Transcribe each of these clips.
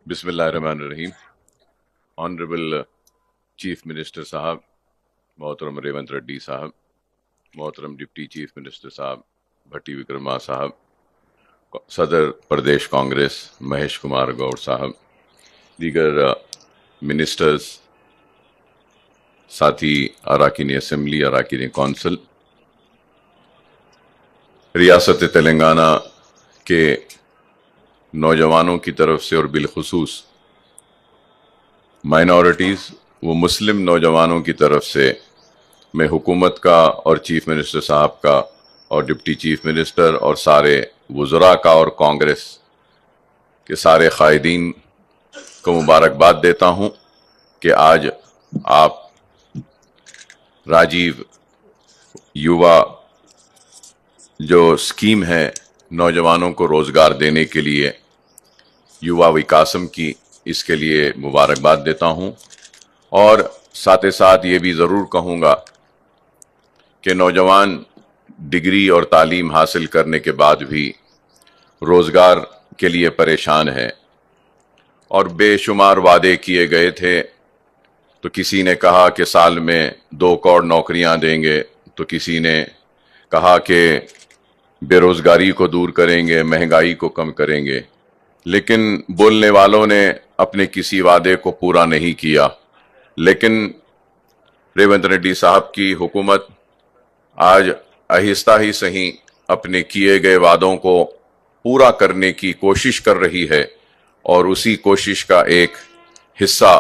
बिस्मिल्लाहिर्रहमानिर्रहीम। Honourable chief minister साहब, मोहतरम रेवंत रेड्डी साहब, मोहतरम डिप्टी चीफ मिनिस्टर साहब भट्टी विक्रमा साहब, सदर प्रदेश कांग्रेस महेश कुमार गौड़ साहब, दीगर मिनिस्टर्स, साथी अराकीन असम्बली, अराकीन कौंसिल, रियासत तेलंगाना के नौजवानों की तरफ से और बिलखुसूस माइनॉरिटीज़ व मुस्लिम नौजवानों की तरफ से मैं हुकूमत का और चीफ मिनिस्टर साहब का और डिप्टी चीफ मिनिस्टर और सारे वज़रा का और कांग्रेस के सारे कायदीन को मुबारकबाद देता हूँ कि आज आप राजीव युवा जो स्कीम है नौजवानों को रोज़गार देने के लिए, युवा विकासम की, इसके लिए मुबारकबाद देता हूँ। और साथ ही साथ ये भी ज़रूर कहूँगा कि नौजवान डिग्री और तालीम हासिल करने के बाद भी रोज़गार के लिए परेशान है और बेशुमार वादे किए गए थे। तो किसी ने कहा कि साल में 2 करोड़ नौकरियां देंगे, तो किसी ने कहा कि बेरोज़गारी को दूर करेंगे, महंगाई को कम करेंगे, लेकिन बोलने वालों ने अपने किसी वादे को पूरा नहीं किया। लेकिन रेवंत रेड्डी साहब की हुकूमत आज आहिस्ता ही सही अपने किए गए वादों को पूरा करने की कोशिश कर रही है और उसी कोशिश का एक हिस्सा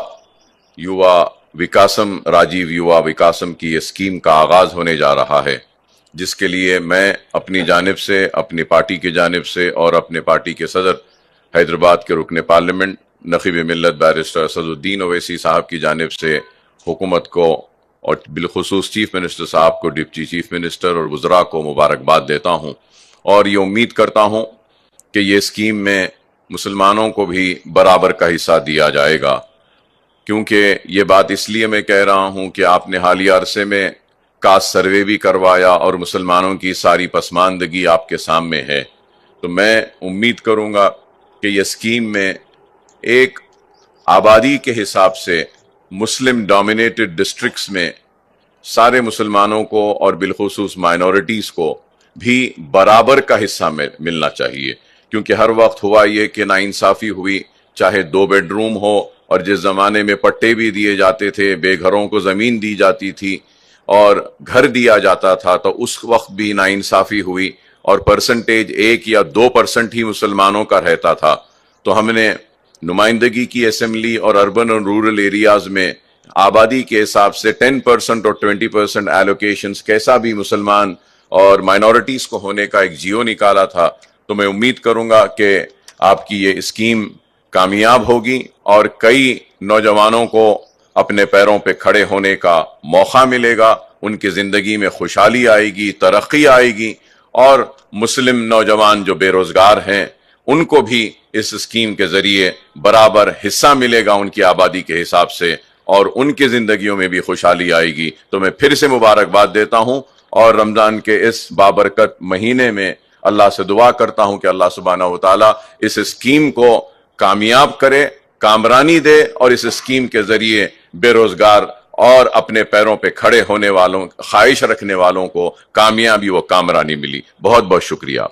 युवा विकासम, राजीव युवा विकासम की ये स्कीम का आगाज़ होने जा रहा है, जिसके लिए मैं अपनी जानिब से, अपनी पार्टी की जानिब से और अपने पार्टी के सदर हैदराबाद के रुकने पार्लियामेंट नक़ीब मिल्लत बैरिस्टर असदुद्दीन ओवैसी साहब की जानिब से हुकूमत को और बिलखुसूस चीफ मिनिस्टर साहब को, डिप्टी चीफ मिनिस्टर और वज़रा को मुबारकबाद देता हूँ। और ये उम्मीद करता हूँ कि ये स्कीम में मुसलमानों को भी बराबर का हिस्सा दिया जाएगा, क्योंकि ये बात इसलिए मैं कह रहा हूँ कि आपने हालिया अरसे में कास्ट सर्वे भी करवाया और मुसलमानों की सारी पसमानदगी आपके सामने है। तो मैं उम्मीद करूँगा कि ये स्कीम में एक आबादी के हिसाब से मुस्लिम डोमिनेटेड डिस्ट्रिक्ट्स में सारे मुसलमानों को और बिलखुसूस माइनॉरिटीज़ को भी बराबर का हिस्सा में मिलना चाहिए, क्योंकि हर वक्त हुआ ये कि नाइंसाफ़ी हुई, चाहे 2 बेडरूम हो, और जिस ज़माने में पट्टे भी दिए जाते थे, बेघरों को ज़मीन दी जाती थी और घर दिया जाता था, तो उस वक्त भी नाइंसाफ़ी हुई और परसेंटेज 1 या 2% ही मुसलमानों का रहता था। तो हमने नुमाइंदगी की असेंबली और अर्बन और रूरल एरियाज़ में आबादी के हिसाब से 10% और 20% एलोकेशंस कैसा भी मुसलमान और माइनॉरिटीज़ को होने का एक जियो निकाला था। तो मैं उम्मीद करूँगा कि आपकी ये स्कीम कामयाब होगी और कई नौजवानों को अपने पैरों पे खड़े होने का मौका मिलेगा, उनकी ज़िंदगी में खुशहाली आएगी, तरक्की आएगी, और मुस्लिम नौजवान जो बेरोज़गार हैं उनको भी इस स्कीम के ज़रिए बराबर हिस्सा मिलेगा उनकी आबादी के हिसाब से, और उनकी ज़िंदगियों में भी खुशहाली आएगी। तो मैं फिर से मुबारकबाद देता हूँ और रमज़ान के इस बाबरकत महीने में अल्लाह से दुआ करता हूँ कि अल्लाह सुब्हानहू व तआला इस स्कीम को कामयाब करे, कामरानी दे, और इस स्कीम के ज़रिए बेरोज़गार और अपने पैरों पे खड़े होने वालों, ख्वाहिश रखने वालों को कामयाबी व कामरानी मिली। बहुत बहुत शुक्रिया।